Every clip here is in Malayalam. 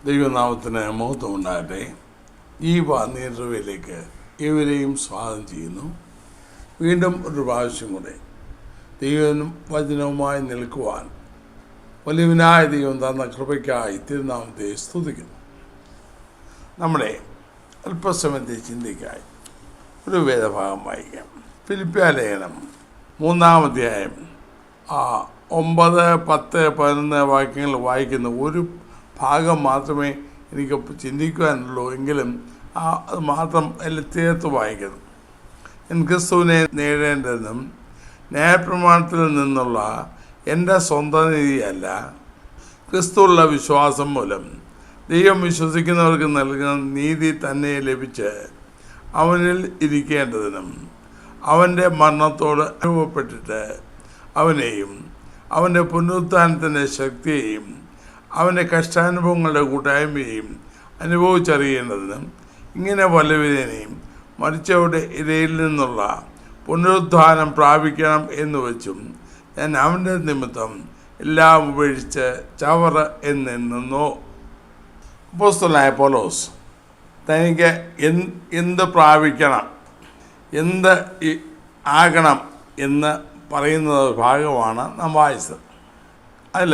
ദൈവനാമത്തിന് മഹത്വം ഉണ്ടാകട്ടെ. ഈ നേതൃത്വത്തിലേക്ക് ഇവരെയും സ്വാഗതം ചെയ്യുന്നു. വീണ്ടും ഒരു പ്രാവശ്യം കൂടെ വചനവുമായി നിൽക്കുവാൻ വലിയവനായ ദൈവം തന്ന കൃപയ്ക്കായി തിരുനാമത്തെ സ്തുതിക്കുന്നു. നമ്മുടെ അല്പസമയത്തെ ചിന്തയ്ക്കായി ഒരു വേദഭാഗം വായിക്കാം. ഫിലിപ്പിയ ലേഖനം 3-ാം അധ്യായം 9, 10, 11 വാക്യങ്ങൾ വായിക്കുന്ന ഒരു ഭാഗം മാത്രമേ എനിക്ക് ചിന്തിക്കുവാനുള്ളൂ. എങ്കിലും അത് മാത്രം എല്ലാം ചേർത്ത് വായിക്കുന്നു. ക്രിസ്തുവിനെ നേടേണ്ടതെന്നും ന്യായപ്രമാണത്തിൽ നിന്നുള്ള എൻ്റെ സ്വന്തം നീതിയല്ല, ക്രിസ്തുവുള്ള വിശ്വാസം മൂലം ദൈവം വിശ്വസിക്കുന്നവർക്ക് നൽകുന്ന നീതി തന്നെ ലഭിച്ച് അവനിൽ ഇരിക്കേണ്ടതിനും അവൻ്റെ മരണത്തോട് അനുഭവപ്പെട്ടിട്ട് അവനെയും അവൻ്റെ പുനരുത്ഥാനത്തിൻ്റെ ശക്തിയെയും അവൻ്റെ കഷ്ടാനുഭവങ്ങളുടെ കൂട്ടായ്മയെയും അനുഭവിച്ചറിയേണ്ടതിനും ഇങ്ങനെ വല്ലവിധേനയും മരിച്ചവരുടെ ഇടയിൽ നിന്നുള്ള പുനരുത്ഥാനം പ്രാപിക്കണം എന്ന് വെച്ചും ഞാൻ അവൻ്റെ നിമിത്തം എല്ലാം ഉപേക്ഷിച്ച് ചവറ എന്നെണ്ണുന്നു. അപ്പോസ്തലനായ പൗലോസ് തനിക്ക് എന്ത് പ്രാപിക്കണം, എന്ത് ആകണം എന്ന് പറയുന്ന ഭാഗമാണ് നാം വായിച്ചത്. അതിൽ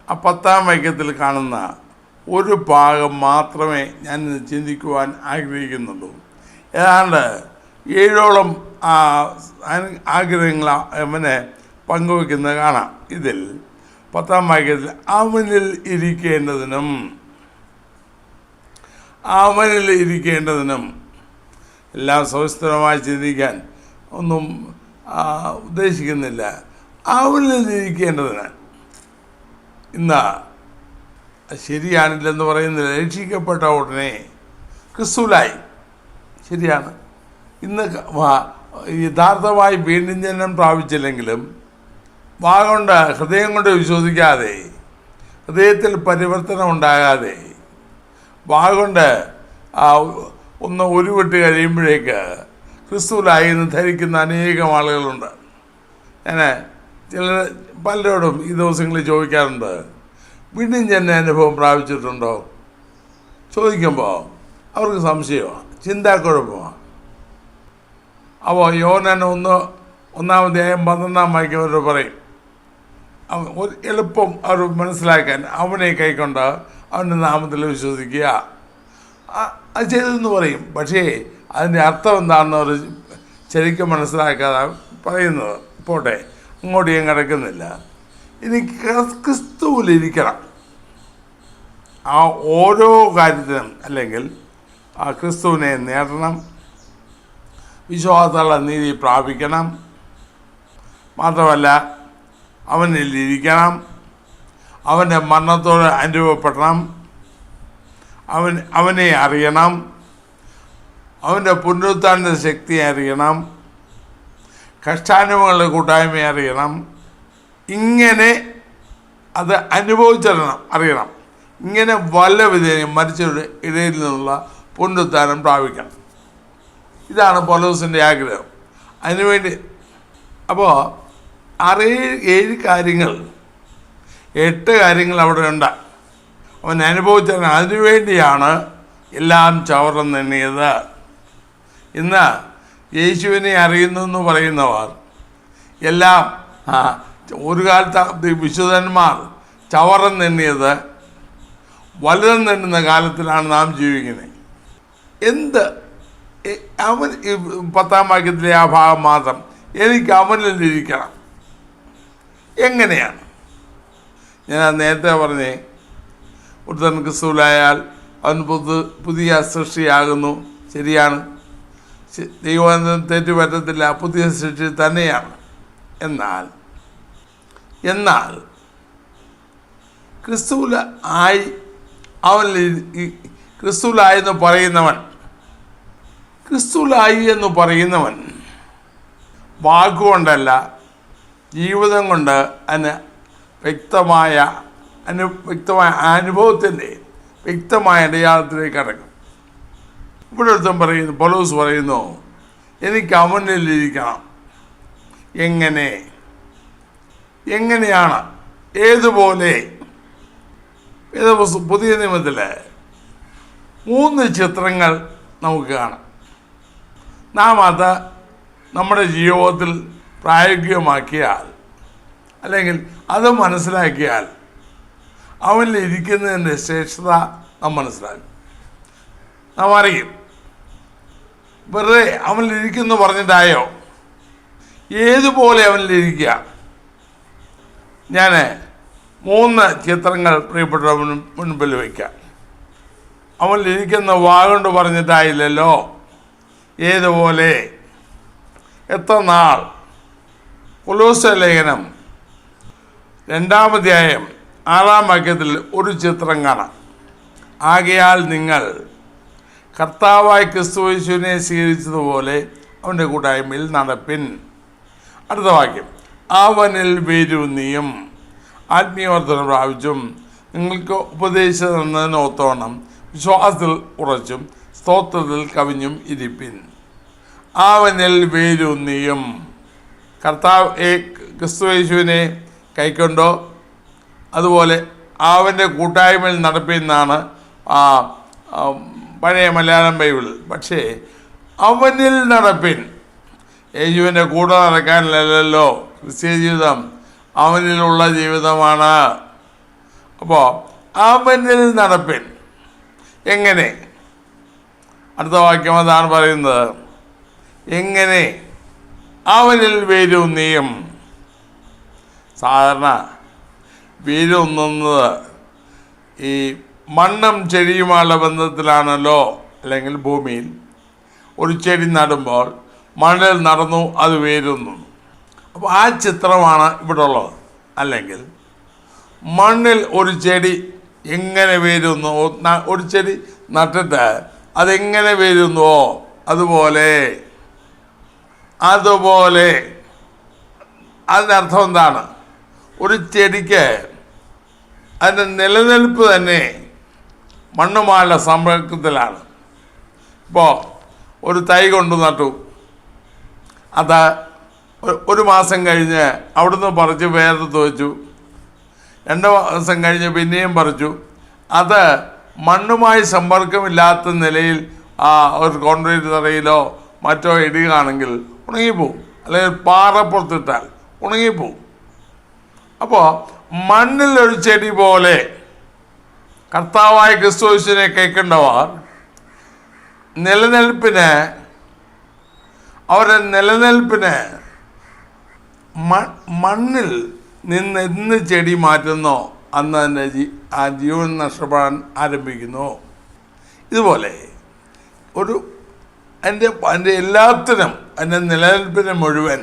ആ 10-ാം വാക്യത്തിൽ കാണുന്ന ഒരു ഭാഗം മാത്രമേ ഞാൻ ചിന്തിക്കുവാൻ ആഗ്രഹിക്കുന്നുള്ളൂ. ഏതാണ്ട് 7ഓളം ആഗ്രഹങ്ങൾ അവനെ പങ്കുവെക്കുന്നത് കാണാം. ഇതിൽ 10-ാം വാക്യത്തിൽ അവനിൽ ഇരിക്കേണ്ടതിനും എല്ലാം സവിസ്തരമായി ചിന്തിക്കാൻ ഒന്നും ഉദ്ദേശിക്കുന്നില്ല. അവനിൽ ഇരിക്കേണ്ടതിന് ഇന്ന് ശരിയാണില്ലെന്ന് പറയുന്നില്ല. രക്ഷിക്കപ്പെട്ട ഉടനെ ക്രിസ്തുവിലായി, ശരിയാണ്. ഇന്ന് യഥാർത്ഥമായി വീണ്ടും ജനനം പ്രാപിച്ചില്ലെങ്കിലും വാഗൊണ്ട് ഹൃദയം കൊണ്ട് വിശ്വസിക്കാതെ, ഹൃദയത്തിൽ പരിവർത്തനം ഉണ്ടാകാതെ, വാഗൊണ്ട് ഉരുവിട്ട് കഴിയുമ്പോഴേക്ക് ക്രിസ്തുവിലായി എന്ന് ധരിക്കുന്ന അനേകം ആളുകളുണ്ട്. ഞാൻ പലരോടും ഈ ദിവസങ്ങളിൽ ചോദിക്കാറുണ്ട്, വീണ്ടും ജനന അനുഭവം പ്രാപിച്ചിട്ടുണ്ടോ ചോദിക്കുമ്പോൾ അവർക്ക് സംശയമാണ്, ചിന്താക്കുഴപ്പമാണ്. അപ്പോൾ യോഹന്നാൻ 1-ാം അധ്യായം 12-ാം വാക്യം അവർ പറയും, ഒരു എളുപ്പം അവർ മനസ്സിലാക്കാൻ അവനെ കൈക്കൊണ്ട് അവൻ്റെ നാമത്തിൽ വിശ്വസിക്കുക, അത് ചെയ്തെന്ന് പറയും. പക്ഷേ അതിൻ്റെ അർത്ഥം എന്താണെന്ന് അവർ ശരിക്കും മനസ്സിലാക്കാതെ പറയുന്നത്. പോട്ടെ, അങ്ങോട്ട് ഞാൻ കിടക്കുന്നില്ല. ഇനി ക്രിസ്തുവിലിരിക്കണം. ആ ഓരോ കാര്യത്തിനും അല്ലെങ്കിൽ ആ ക്രിസ്തുവിനെ നേടണം, വിശ്വാസമുള്ള നീതി പ്രാപിക്കണം, മാത്രമല്ല അവനിലിരിക്കണം, അവൻ്റെ മരണത്തോട് അനുഭവപ്പെടണം, അവനെ അറിയണം, അവൻ്റെ പുനരുത്ഥാനത്തിൻ്റെ ശക്തിയെ അറിയണം, കഷ്ടാനുഭവങ്ങളുടെ കൂട്ടായ്മയെ അറിയണം. ഇങ്ങനെ അത് അറിയണം. ഇങ്ങനെ വല്ല വിധേനയും മരിച്ചവരുടെ ഇടയിൽ നിന്നുള്ള പുനരുത്ഥാനം പ്രാപിക്കണം. ഇതാണ് പൗലോസിൻ്റെ ആഗ്രഹം. അതിനുവേണ്ടി അപ്പോൾ 7 കാര്യങ്ങൾ 8 കാര്യങ്ങൾ അവിടെ ഉണ്ട്. അവൻ അനുഭവിച്ചറിഞ്ഞ അതിനുവേണ്ടിയാണ് എല്ലാം ചവറെന്നെണ്ണിയത്. ഇന്ന് യേശുവിനെ അറിയുന്നു എന്ന് പറയുന്നവർ എല്ലാം ഒരു കാലത്ത് വിശുദ്ധന്മാർ ചവറെന്നെണ്ണിയത് വലുതെന്നെണ്ണുന്ന കാലത്തിലാണ് നാം ജീവിക്കുന്നത്. അവൻ 10-ാം വാക്യത്തിലെ ആ ഭാഗം മാത്രം, എനിക്ക് അവനിലിരിക്കണം. എങ്ങനെയാണ്? ഞാൻ നേരത്തെ പറഞ്ഞേ, ഒരുത്തൻ ക്രിസ്തുവിലായാൽ അവൻ പുതിയ സൃഷ്ടിയാകുന്നു. ശരിയാണ്, ദൈവം തെറ്റു പറ്റത്തില്ല, പുതിയ സൃഷ്ടി തന്നെയാണ്. എന്നാൽ ക്രിസ്തുവിലായി എന്ന് പറയുന്നവൻ വാക്കുകൊണ്ടല്ല, ജീവിതം കൊണ്ട് അതിന് വ്യക്തമായ അനുഭവത്തിൻ്റെ വ്യക്തമായ അടയാളത്തിലേക്ക് അടക്കും. ഇവിടെ ഒരുത്തൻ പറയുന്നു, പൗലോസ് പറയുന്നു, എനിക്ക് അവനിലിരിക്കണം. എങ്ങനെയാണ്? ഏതുപോലെ? പുതിയ നിയമത്തിൽ 3 ചിത്രങ്ങൾ നമുക്ക് കാണാം. നാം അത് നമ്മുടെ ജീവിതത്തിൽ പ്രായോഗികമാക്കിയാൽ, അല്ലെങ്കിൽ അത് മനസ്സിലാക്കിയാൽ, അവനിൽ ഇരിക്കുന്നതിൻ്റെ ശ്രേഷ്ഠത നാം മനസ്സിലാക്കും. നാം അറിയും. വെറുതെ അവനിലിരിക്കുന്നു പറഞ്ഞിട്ടായോ? ഏതുപോലെ അവനിലിരിക്കുക. ഞാൻ 3 ചിത്രങ്ങൾ പ്രിയപ്പെട്ടവന് മുൻപിൽ വയ്ക്കാം. അവനിലിരിക്കുന്ന വാഗൊണ്ട് പറഞ്ഞിട്ടായില്ലല്ലോ. ഏതുപോലെ, എത്ര നാൾ? കൊലോസ്യ ലേഖനം 2-ാം അധ്യായം 6-ാം വാക്യത്തിൽ ഒരു ചിത്രം കാണാം. ആകയാൽ നിങ്ങൾ കർത്താവായ ക്രിസ്തുയേശുവിനെ സ്വീകരിച്ചതുപോലെ അവൻ്റെ കൂട്ടായ്മയിൽ നടപ്പിൻ. അടുത്ത വാക്യം, അവനിൽ വേരൂന്നിയും ആത്മീയവർദ്ധന പ്രാപിച്ചും നിങ്ങൾക്ക് ഉപദേശം തന്നതിനൊത്തോണം വിശ്വാസത്തിൽ ഉറച്ചും സ്തോത്രത്തിൽ കവിഞ്ഞും ഇരിപ്പിൻ. അവനിൽ വേരൂന്നിയും, ക്രിസ്തുയേശുവിനെ കൈക്കൊണ്ടോ അതുപോലെ അവൻ്റെ കൂട്ടായ്മയിൽ നടപ്പിന്നാണ് പഴയ മലയാളം ബൈബിൾ. പക്ഷേ അവനിൽ നടപ്പിൻ. യേശുവിൻ്റെ കൂടെ നടക്കാനല്ലല്ലോ ക്രിസ്തീയ ജീവിതം, അവനിലുള്ള ജീവിതമാണ്. അപ്പോൾ അവനിൽ നടപ്പിൻ. എങ്ങനെ? അടുത്ത വാക്യം അതാണ് പറയുന്നത്. എങ്ങനെ? അവനിൽ വേരൂന്നിയും. സാധാരണ വേരൂന്നുന്നത് ഈ മണ്ണും ചെടിയുമായുള്ള ബന്ധത്തിലാണല്ലോ. അല്ലെങ്കിൽ ഭൂമിയിൽ ഒരു ചെടി നടുമ്പോൾ മണ്ണിൽ നടന്നു അത് വേരുന്നു. അപ്പോൾ ആ ചിത്രമാണ് ഇവിടെ ഉള്ളത്. അല്ലെങ്കിൽ മണ്ണിൽ ഒരു ചെടി എങ്ങനെ വേരുന്നു, ഒരു ചെടി നട്ടിട്ട് അതെങ്ങനെ വേരുന്നുവോ അതുപോലെ അതിനർത്ഥം എന്താണ്? ഒരു ചെടിക്ക് അതിൻ്റെ നിലനിൽപ്പ് തന്നെ മണ്ണുമായുള്ള സമ്പർക്കത്തിലാണ്. ഇപ്പോൾ ഒരു തൈ കൊണ്ട് നട്ടു, അത് 1 മാസം കഴിഞ്ഞ് അവിടുന്ന് പറിച്ച് വേറെടുത്ത് വെച്ചു. 2 മാസം കഴിഞ്ഞ് പിന്നെയും പറിച്ചു. അത് മണ്ണുമായി സമ്പർക്കമില്ലാത്ത നിലയിൽ ഒരു കോൺക്രീറ്റ് തറയിലോ മറ്റോ ഇടുകയാണെങ്കിൽ ഉണങ്ങിപ്പോവും. അല്ലെങ്കിൽ പാറപ്പുറത്തിട്ടാൽ ഉണങ്ങിപ്പോവും. അപ്പോൾ മണ്ണിലൊരു ചെടി പോലെ കർത്താവായ ക്രിസ്തുയേശുവിനെ കൈക്കൊണ്ടവർ അവരുടെ നിലനിൽപ്പിന് മണ്ണിൽ നിന്ന് എന്ന് ചെടി മാറ്റുന്നോ അന്ന് തന്നെ ആ ജീവൻ നഷ്ടപ്പെടാൻ ആരംഭിക്കുന്നു. ഇതുപോലെ എൻ്റെ എല്ലാത്തിനും എൻ്റെ നിലനിൽപ്പിന് മുഴുവൻ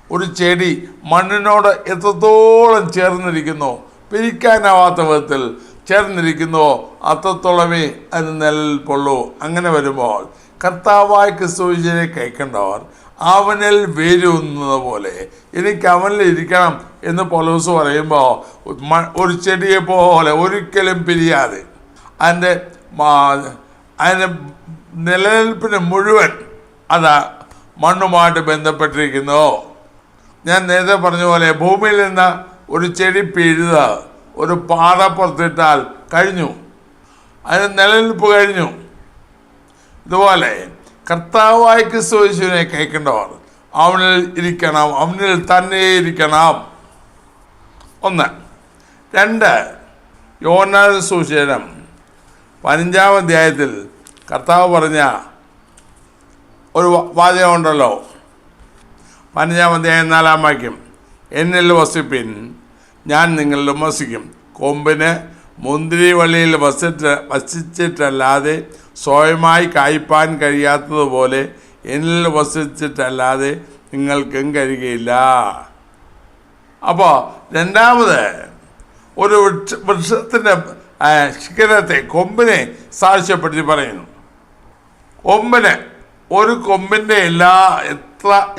ഒരു ചെടി മണ്ണിനോട് എത്രത്തോളം ചേർന്നിരിക്കുന്നോ, പിരിക്കാനാവാത്ത വിധത്തിൽ ചേർന്നിരിക്കുന്നോ അത്രത്തോളമേ അതിന് നിലനിൽപ്പുള്ളൂ. അങ്ങനെ വരുമ്പോൾ കർത്താവായ ക്രിസ്തുവിനെ കൈക്കൊണ്ടവർ അവനിൽ വേരൂന്നുന്നത് പോലെ എനിക്ക് അവനിൽ ഇരിക്കണം എന്ന് പൗലോസ് പറയുമ്പോൾ ഒരു ചെടിയെ പോലെ ഒരിക്കലും പിരിയാതെ അതിൻ്റെ നിലനിൽപ്പിന് മുഴുവൻ അത് മണ്ണുമായിട്ട് ബന്ധപ്പെട്ടിരിക്കുന്നു. ഞാൻ നേരത്തെ പറഞ്ഞ പോലെ ഭൂമിയിൽ നിന്ന് ഒരു ചെടി പിഴുത് ഒരു പാറപ്പുറത്തിട്ടാൽ കഴിഞ്ഞു, അതിന് നിലനിൽപ്പ് കഴിഞ്ഞു. ഇതുപോലെ കർത്താവായ ക്രിസ്തുയേശുവിനെ കൈക്കൊണ്ടവർ അവനിൽ ഇരിക്കണം, അവനിൽ തന്നെ ഇരിക്കണം. 1. 2. യോഹന്നാന്റെ സുവിശേഷം 15-ാം അധ്യായത്തിൽ കർത്താവ് പറഞ്ഞ ഒരു വാചകമുണ്ടല്ലോ. 15-ാം അധ്യായം 4-ാം വാക്യം, എന്നിൽ വസിപ്പിൻ, ഞാൻ നിങ്ങളിലും വസിക്കും. കൊമ്പിന് മുന്തിരിവള്ളിയിൽ വസിച്ചിട്ടല്ലാതെ സ്വയമായി കായ്പാൻ കഴിയാത്തതുപോലെ എന്നിൽ വസിച്ചിട്ടല്ലാതെ നിങ്ങൾക്കും കഴിയുകയില്ല. അപ്പോൾ രണ്ടാമത് ഒരു വൃക്ഷത്തിൻ്റെ ശിഖരത്തെ, കൊമ്പിനെ സാക്ഷ്യപ്പെടുത്തി പറയുന്നു. ഒരു കൊമ്പിൻ്റെ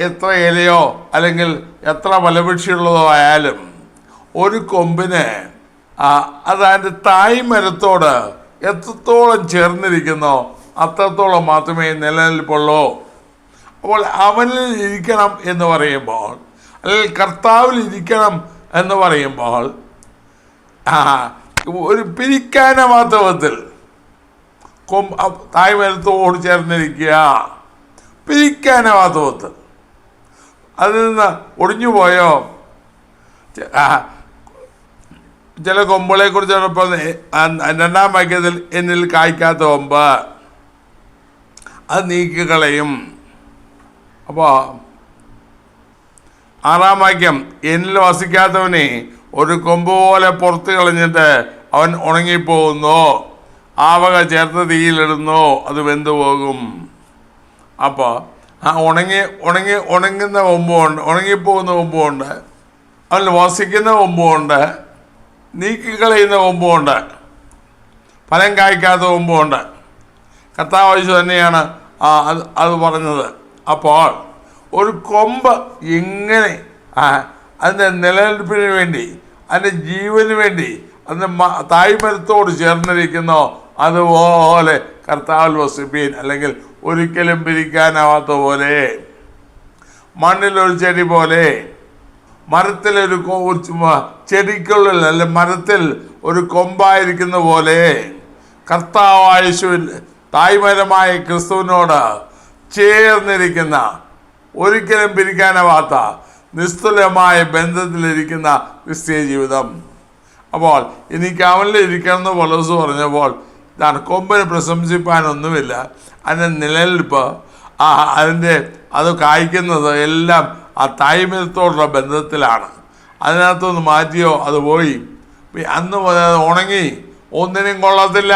എത്ര ഇലയോ അല്ലെങ്കിൽ എത്ര ഫലവൃക്ഷിയുള്ളതോ ആയാലും ഒരു കൊമ്പിന് അതിൻ്റെ തായ് മരത്തോട് എത്രത്തോളം ചേർന്നിരിക്കുന്നോ അത്രത്തോളം മാത്രമേ നിലനിൽപ്പുള്ളൂ. അപ്പോൾ അവനിൽ ഇരിക്കണം എന്ന് പറയുമ്പോൾ, അല്ലെങ്കിൽ കർത്താവിൽ ഇരിക്കണം എന്ന് പറയുമ്പോൾ ഒരു പിരിക്കാനാവാത്ത വിധത്തിൽ തായ്മരത്തോട് ചേർന്നിരിക്കുക. പിരിക്കാനാവാത്ത വിധത്തിൽ അതിൽ നിന്ന് ഒടിഞ്ഞു പോയോ? ചില കൊമ്പുകളെ കുറിച്ച് പറഞ്ഞപ്പോൾ 2-ാം വാക്യത്തിൽ എന്നിൽ കായ്ക്കാത്ത കൊമ്പ് അത് നീക്കിക്കളയും. അപ്പോൾ 6-ാം വാക്യം എന്നിൽ വസിക്കാത്തവനെ ഒരു കൊമ്പ് പോലെ പുറത്ത് കളഞ്ഞിട്ട് അവൻ ഉണങ്ങിപ്പോകുന്നു, ആവക ചേർത്ത് തീയിലിടുന്നു, അത് വെന്തുപോകും. അപ്പോൾ ആ ഉണങ്ങുന്ന കൊമ്പുമുണ്ട്, ഉണങ്ങിപ്പോകുന്ന കൊമ്പുമുണ്ട്, അതിൽ വസിക്കുന്ന കൊമ്പുമുണ്ട്, നീക്കിക്കളയുന്ന കൊമ്പുമുണ്ട്, ഫലം കായ്ക്കാത്ത കൊമ്പുമുണ്ട്. കർത്താവ് തന്നെയാണ് അത് പറഞ്ഞത്. അപ്പോൾ ഒരു കൊമ്പ് എങ്ങനെ അതിൻ്റെ നിലനിൽപ്പിന് വേണ്ടി, അതിൻ്റെ ജീവന് വേണ്ടി അതിൻ്റെ തായ്മരത്തോട് ചേർന്നിരിക്കുന്നോ അതുപോലെ കർത്താവിൽ വസിപ്പീൻ, അല്ലെങ്കിൽ ഒരിക്കലും പിരിക്കാനാവാത്ത പോലെ, മണ്ണിലൊരു ചെടി പോലെ, മരത്തിലൊരു ചെടിക്കുള്ളിൽ അല്ലെ മരത്തിൽ ഒരു കൊമ്പായിരിക്കുന്ന പോലെ കർത്താവായ യേശുവിൽ തായ്മരമായ ക്രിസ്തുവിനോട് ചേർന്നിരിക്കുന്ന, ഒരിക്കലും പിരിക്കാനാവാത്ത നിസ്തുലമായ ബന്ധത്തിലിരിക്കുന്ന ക്രിസ്തീയ ജീവിതം. അപ്പോൾ എനിക്ക് അവനിലിരിക്കണം എന്ന് പൗലോസ് പറഞ്ഞപ്പോൾ ഇതാണ്, കൊമ്പിന് പ്രശംസിപ്പാനൊന്നുമില്ല, അതിൻ്റെ നിലനിൽപ്പ് അത് കായ്ക്കുന്നത് എല്ലാം ആ തായ്മരത്തോടുള്ള ബന്ധത്തിലാണ്. അതിനകത്തൊന്ന് മാറ്റിയോ അത് പോയി, അന്ന് ഉണങ്ങി ഒന്നിനും കൊള്ളത്തില്ല.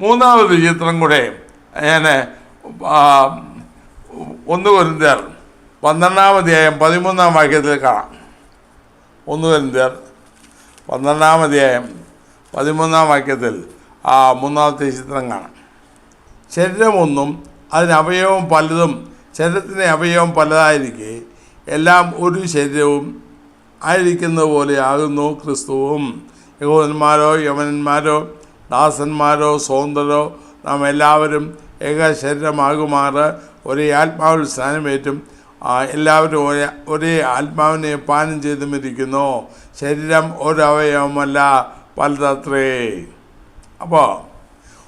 3-ാമത് ചിത്രം കൂടെ ഞാൻ 1 കൊരിന്ത്യർ 12-ാം അധ്യായം 13-ാം വാക്യത്തിൽ കാണാം. 1 കൊരിന്ത്യർ 12-ാം അധ്യായം 13-ാം വാക്യത്തിൽ 3-ാമത്തെ ചിത്രം കാണാം. ശരീരമൊന്നും അതിന് അവയവം പലതും, ശരീരത്തിൻ്റെ അവയവം പലതായിരിക്കെ എല്ലാം ഒരു ശരീരവും ആയിരിക്കുന്നത് പോലെ ആകുന്നു ക്രിസ്തുവും. യഹൂദന്മാരോ യവനന്മാരോ ദാസന്മാരോ സ്വതന്ത്രരോ നാം എല്ലാവരും ഏക ശരീരമാകുമാറ് ഒരേ ആത്മാവിൽ സ്നാനമേറ്റും എല്ലാവരും ഒരേ ആത്മാവിനെ പാനം ചെയ്തും ഇരിക്കുന്നു. ശരീരം ഒരവയവമല്ല, പലതത്രേ. അപ്പോൾ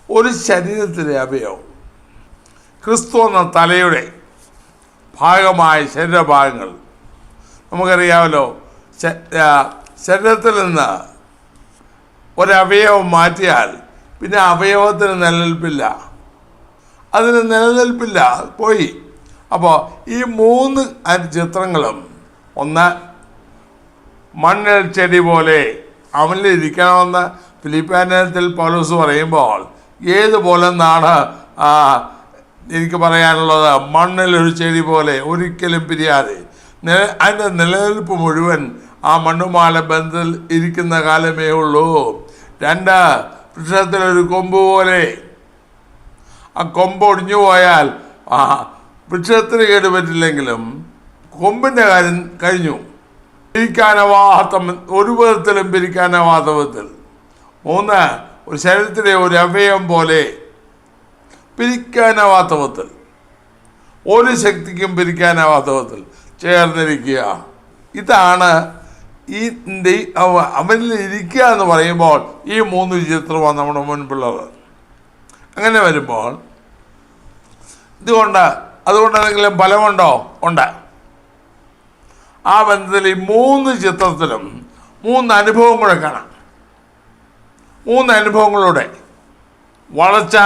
ഒരു ശരീരത്തിലെ അവയവം, ക്രിസ്തു എന്ന തലയുടെ ഭാഗമായ ശരീരഭാഗങ്ങൾ നമുക്കറിയാമല്ലോ. ശരീരത്തിൽ നിന്ന് ഒരവയവം മാറ്റിയാൽ പിന്നെ അവയവത്തിന് നിലനിൽപ്പില്ല, അതിന് നിലനിൽപ്പില്ല, പോയി. അപ്പോൾ ഈ 3 ചിത്രങ്ങളും, ഒന്ന് മണ്ണിൽ ചെടി പോലെ അവനിലിരിക്കണമെന്ന് ഫിലിപ്പിയത്തിൽ പൗലോസ് പറയുമ്പോൾ ഏതുപോലെ എന്നാണ് എനിക്ക് പറയാനുള്ളത്? മണ്ണിലൊരു ചെടി പോലെ ഒരിക്കലും പിരിയാതെ അതിൻ്റെ നിലനിൽപ്പ് മുഴുവൻ ആ മണ്ണുമാല ബന്ധത്തിൽ ഇരിക്കുന്ന കാലമേ ഉള്ളൂ. 2, വൃക്ഷത്തിലൊരു കൊമ്പ് പോലെ, ആ കൊമ്പ് ഒടിഞ്ഞു പോയാൽ വൃക്ഷത്തിന് കേടുപറ്റില്ലെങ്കിലും കൊമ്പിൻ്റെ കാര്യം കഴിഞ്ഞു. പിരിക്കാനാവാത്ത, ഒരു വിധത്തിലും പിരിക്കാനാവാത്ത വിധത്തിൽ. 3, ഒരു ശരീരത്തിലെ ഒരു അവയവം പോലെ പിരിക്കാനാവാത്ത വിധത്തിൽ, ഒരു ശക്തിക്കും പിരിക്കാനാവാത്ത വിധത്തിൽ ചേർന്നിരിക്കുക. ഇതാണ് അവനിൽ ഇരിക്കുക എന്ന് പറയുമ്പോൾ ഈ 3 ചിത്രമാണ് നമ്മുടെ മുൻപിലുള്ളത്. അങ്ങനെ വരുമ്പോൾ അതുകൊണ്ട് എന്തെങ്കിലും ഫലമുണ്ടോ? ഉണ്ട്. ആ ബന്ധത്തിൽ ഈ 3 ചിത്രത്തിലും 3 അനുഭവം കൂടെ കാണാം. 3 അനുഭവങ്ങളുടെ വളർച്ച,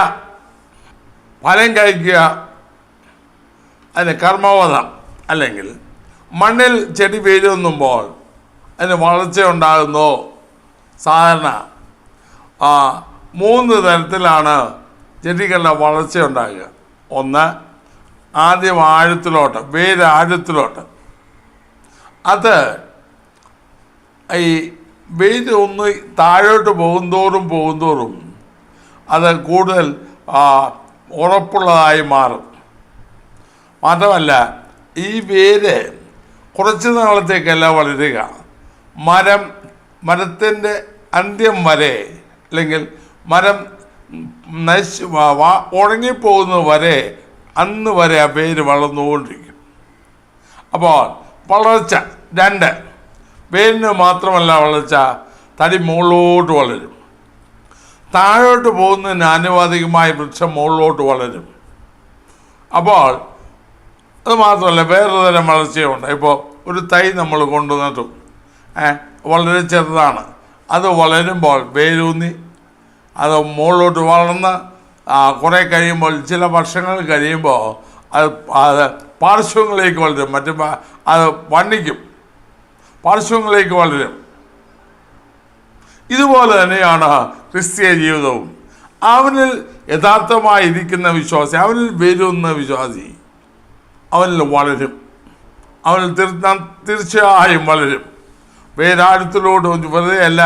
ഫലം കഴിക്കുക, അതിന് കർമ്മവധം, അല്ലെങ്കിൽ മണ്ണിൽ ചെടി വേരുന്നുമ്പോൾ അതിന് വളർച്ച ഉണ്ടാകുന്നു. സാധാരണ 3 തരത്തിലാണ് ചെടികളുടെ വളർച്ച ഉണ്ടാകുക. 1, ആദ്യം ആഴത്തിലോട്ട്, വേര് ആഴത്തിലോട്ട്. അത് ഈ വേര് ഒന്ന് താഴോട്ട് പോകുന്തോറും അത് കൂടുതൽ ഉറപ്പുള്ളതായി മാറും. മാത്രമല്ല, ഈ വേര് കുറച്ച് നാളത്തേക്കല്ല വളരുക, മരത്തിൻ്റെ അന്ത്യം വരെ, അല്ലെങ്കിൽ മരം ഉണങ്ങിപ്പോകുന്നത് വരെ, അന്ന് വരെ ആ വേര് വളർന്നുകൊണ്ടിരിക്കും. അപ്പോൾ വളർച്ച 2, വേരിന് മാത്രമല്ല വളർച്ച, തടി മുകളിലോട്ട് വളരും. താഴോട്ട് പോകുന്നതിന് ആനുപാതികമായ വൃക്ഷം മുകളിലോട്ട് വളരും. അപ്പോൾ അത് മാത്രമല്ല, വേറൊരു തരം വളർച്ചയുണ്ട്. ഇപ്പോൾ ഒരു തൈ നമ്മൾ കൊണ്ടു നട്ടു, വളരെ ചെറുതാണ്. അത് വളരുമ്പോൾ വേരൂന്നി അത് മുകളിലോട്ട് വളർന്ന് കുറേ കഴിയുമ്പോൾ, ചില വർഷങ്ങൾ കഴിയുമ്പോൾ അത് പാർശ്വങ്ങളിലേക്ക് വളരും. അത് വണ്ണിക്കും, പാർശ്വങ്ങളിലേക്ക് വളരും. ഇതുപോലെ തന്നെയാണ് ക്രിസ്തീയ ജീവിതവും. അവനിൽ യഥാർത്ഥമായിരിക്കുന്ന വിശ്വാസി, അവനിൽ വേരൂന്ന വിശ്വാസി അവനിൽ വളരും. അവനിൽ തീർച്ചയായും വളരും. വേരാഴത്തിലോട്ട് വെറുതെ അല്ല.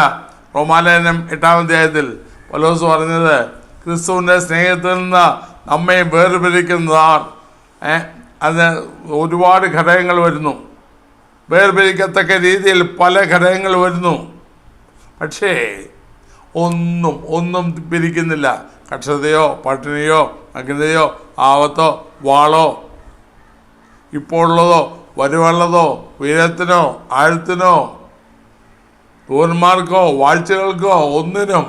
റോമാലേഖനം 8-ാം അധ്യായത്തിൽ പൗലോസ് പറഞ്ഞത്, ക്രിസ്തുവിൻ്റെ സ്നേഹത്തിൽ നിന്ന് നമ്മെ വേർപിരിക്കുന്നതാണ്. അത് ഒരുപാട് ഘടകങ്ങൾ വരുന്നു. വേർപിരിക്കത്തക്ക രീതിയിൽ പല ഘടകങ്ങൾ വരുന്നു. പക്ഷേ ഒന്നും പിരിക്കുന്നില്ല. കക്ഷതയോ പട്ടിണിയോ അഗ്നതയോ ആപത്തോ വാളോ ഇപ്പോഴുള്ളതോ വരുവുള്ളതോ ഉയരത്തിനോ ആഴത്തിനോ ദൂരന്മാർക്കോ വാഴ്ചകൾക്കോ ഒന്നിനും.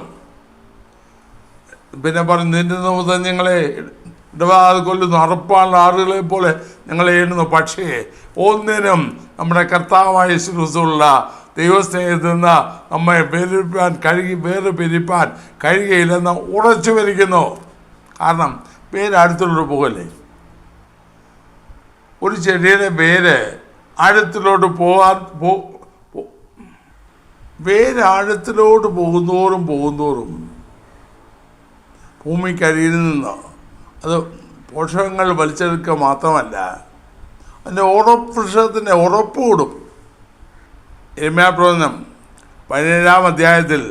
പിന്നെ പറഞ്ഞു, നിന്റെ മുതൽ ഞങ്ങളെ ഇടവാതെ കൊല്ലുന്നു, അറപ്പാനുള്ള ആറുകളെ പോലെ ഞങ്ങളെ എണ്ണുന്നു. പക്ഷേ ഒന്നിനും നമ്മുടെ കർത്താവായ യേശുക്രിസ്തുവിലുള്ള ദൈവസ്നേഹത്തിൽ നിന്ന് നമ്മെ വേറെ പിരിപ്പാൻ കഴിയുകയില്ലെന്ന് ഉറച്ചു വരിക്കുന്നു. കാരണം വേര് അടുത്തുള്ളൊരു പോകല്ലേ. ഒരു ചെടിയുടെ വേര് ആഴത്തിലോട്ട് വേര് ആഴത്തിലോട്ട് പോകുന്തോറും ഭൂമിക്കരിയിൽ നിന്ന് അത് പോഷകങ്ങൾ വലിച്ചെടുക്കുക മാത്രമല്ല, അതിൻ്റെ വൃക്ഷത്തിൻ്റെ ഉറപ്പ് കൂടും. യിരെമ്യാപ്രവചനം 17-ാം അധ്യായത്തിൽ